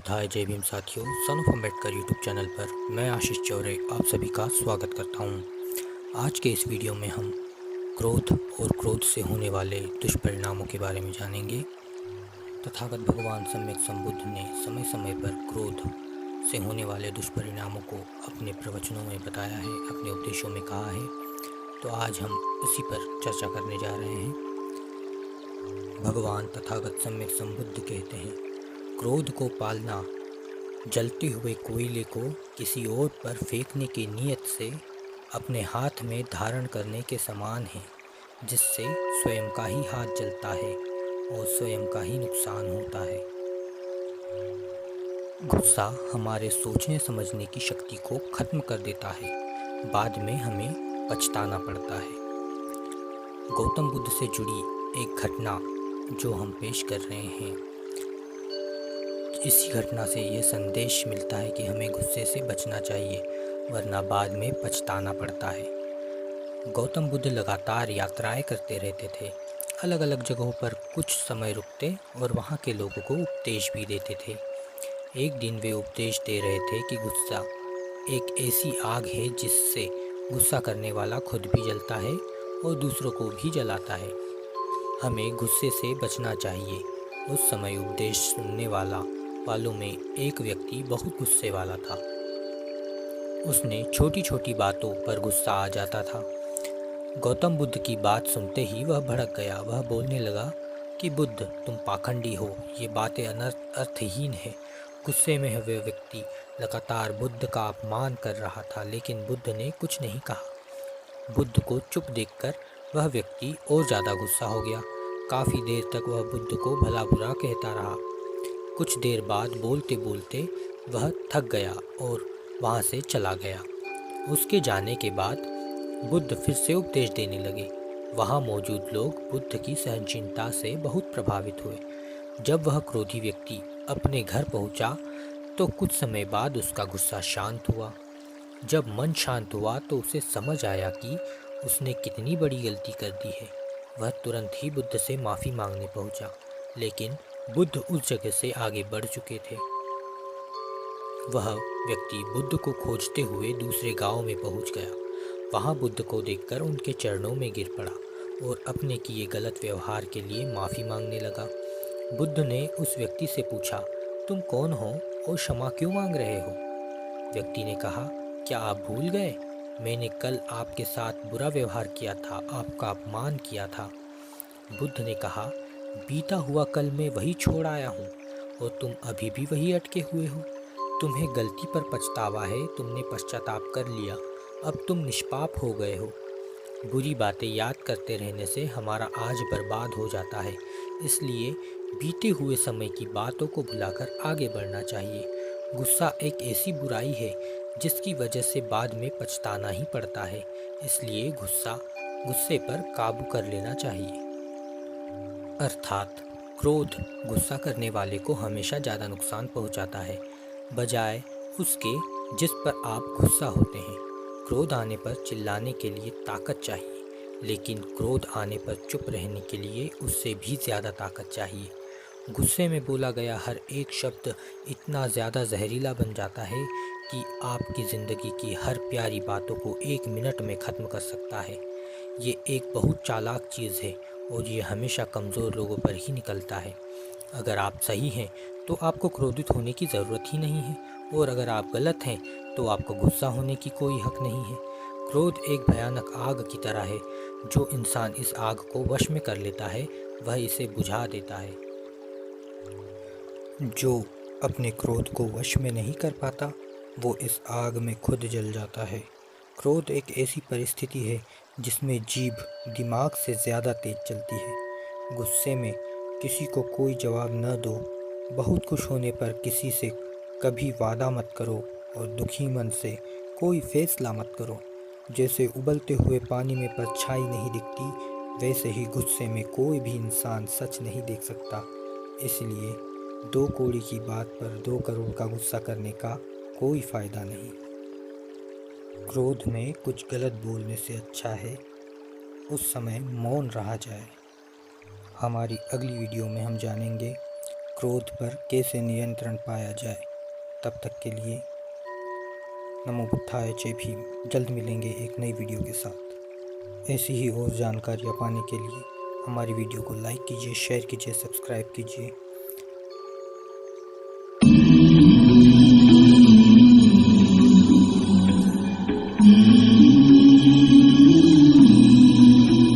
बुद्धाय जय भीम साथियों। Son of Ambedkar YouTube channel पर मैं आशीष चौरे आप सभी का स्वागत करता हूं। आज के इस वीडियो में हम क्रोध और क्रोध से होने वाले दुष्परिणामों के बारे में जानेंगे। तथागत भगवान सम्यक संबुद्ध ने समय समय पर क्रोध से होने वाले दुष्परिणामों को अपने प्रवचनों में बताया है, अपने उपदेशों में कहा है। तो आज हम इसी पर चर्चा करने जा रहे हैं। भगवान तथागत सम्यक संबुद्ध कहते हैं, क्रोध को पालना जलते हुए कोयले को किसी और पर फेंकने की नीयत से अपने हाथ में धारण करने के समान है, जिससे स्वयं का ही हाथ जलता है और स्वयं का ही नुकसान होता है। गुस्सा हमारे सोचने समझने की शक्ति को खत्म कर देता है, बाद में हमें पछताना पड़ता है। गौतम बुद्ध से जुड़ी एक घटना जो हम पेश कर रहे हैं, इसी घटना से यह संदेश मिलता है कि हमें गुस्से से बचना चाहिए, वरना बाद में पछताना पड़ता है। गौतम बुद्ध लगातार यात्राएं करते रहते थे, अलग अलग जगहों पर कुछ समय रुकते और वहाँ के लोगों को उपदेश भी देते थे। एक दिन वे उपदेश दे रहे थे कि गुस्सा एक ऐसी आग है जिससे गुस्सा करने वाला खुद भी जलता है और दूसरों को भी जलाता है। हमें गुस्से से बचना चाहिए। उस समय उपदेश सुनने वालों में एक व्यक्ति बहुत गुस्से वाला था। उसने छोटी छोटी बातों पर गुस्सा आ जाता था। गौतम बुद्ध की बात सुनते ही वह भड़क गया। वह बोलने लगा कि बुद्ध, तुम पाखंडी हो, ये बातें अर्थहीन है। गुस्से में हुए व्यक्ति लगातार बुद्ध का अपमान कर रहा था, लेकिन बुद्ध ने कुछ नहीं कहा। बुद्ध को चुप देखकर वह व्यक्ति और ज़्यादा गुस्सा हो गया। काफ़ी देर तक वह बुद्ध को भला बुरा कहता रहा। कुछ देर बाद बोलते बोलते वह थक गया और वहाँ से चला गया। उसके जाने के बाद बुद्ध फिर से उपदेश देने लगे। वहाँ मौजूद लोग बुद्ध की सहनशीलता से बहुत प्रभावित हुए। जब वह क्रोधी व्यक्ति अपने घर पहुँचा तो कुछ समय बाद उसका गुस्सा शांत हुआ। जब मन शांत हुआ तो उसे समझ आया कि उसने कितनी बड़ी गलती कर दी है। वह तुरंत ही बुद्ध से माफ़ी मांगने पहुंचा, लेकिन बुद्ध उस जगह से आगे बढ़ चुके थे। वह व्यक्ति बुद्ध को खोजते हुए दूसरे गांव में पहुंच गया। वहां बुद्ध को देखकर उनके चरणों में गिर पड़ा और अपने किए गलत व्यवहार के लिए माफ़ी मांगने लगा। बुद्ध ने उस व्यक्ति से पूछा, तुम कौन हो और क्षमा क्यों मांग रहे हो? व्यक्ति ने कहा, क्या आप भूल गए? मैंने कल आपके साथ बुरा व्यवहार किया था, आपका अपमान किया था। बुद्ध ने कहा, बीता हुआ कल मैं वही छोड़ आया हूँ और तुम अभी भी वही अटके हुए हो। तुम्हें गलती पर पछतावा है, तुमने पश्चाताप कर लिया, अब तुम निष्पाप हो गए हो। बुरी बातें याद करते रहने से हमारा आज बर्बाद हो जाता है, इसलिए बीते हुए समय की बातों को भुलाकर आगे बढ़ना चाहिए। गुस्सा एक ऐसी बुराई है जिसकी वजह से बाद में पछताना ही पड़ता है, इसलिए गुस्से पर काबू कर लेना चाहिए। अर्थात क्रोध गुस्सा करने वाले को हमेशा ज़्यादा नुकसान पहुंचाता है, बजाय उसके जिस पर आप गुस्सा होते हैं। क्रोध आने पर चिल्लाने के लिए ताकत चाहिए, लेकिन क्रोध आने पर चुप रहने के लिए उससे भी ज़्यादा ताकत चाहिए। गुस्से में बोला गया हर एक शब्द इतना ज़्यादा जहरीला बन जाता है कि आपकी ज़िंदगी की हर प्यारी बातों को 1 मिनट में ख़त्म कर सकता है। ये एक बहुत चालाक चीज़ है और ये हमेशा कमज़ोर लोगों पर ही निकलता है। अगर आप सही हैं तो आपको क्रोधित होने की ज़रूरत ही नहीं है, और अगर आप गलत हैं तो आपको गुस्सा होने की कोई हक नहीं है। क्रोध एक भयानक आग की तरह है। जो इंसान इस आग को वश में कर लेता है वह इसे बुझा देता है। जो अपने क्रोध को वश में नहीं कर पाता वो इस आग में खुद जल जाता है। क्रोध एक ऐसी परिस्थिति है जिसमें जीभ दिमाग से ज़्यादा तेज चलती है। गुस्से में किसी को कोई जवाब न दो। बहुत खुश होने पर किसी से कभी वादा मत करो और दुखी मन से कोई फैसला मत करो। जैसे उबलते हुए पानी में परछाई नहीं दिखती, वैसे ही गुस्से में कोई भी इंसान सच नहीं देख सकता। इसलिए 2 कौड़ी की बात पर 2 करोड़ का गुस्सा करने का कोई फ़ायदा नहीं। क्रोध में कुछ गलत बोलने से अच्छा है उस समय मौन रहा जाए। हमारी अगली वीडियो में हम जानेंगे क्रोध पर कैसे नियंत्रण पाया जाए। तब तक के लिए नमो बुद्धाय जय भीम। जल्द मिलेंगे एक नई वीडियो के साथ। ऐसी ही और जानकारियाँ पाने के लिए हमारी वीडियो को लाइक कीजिए, शेयर कीजिए, सब्सक्राइब कीजिए।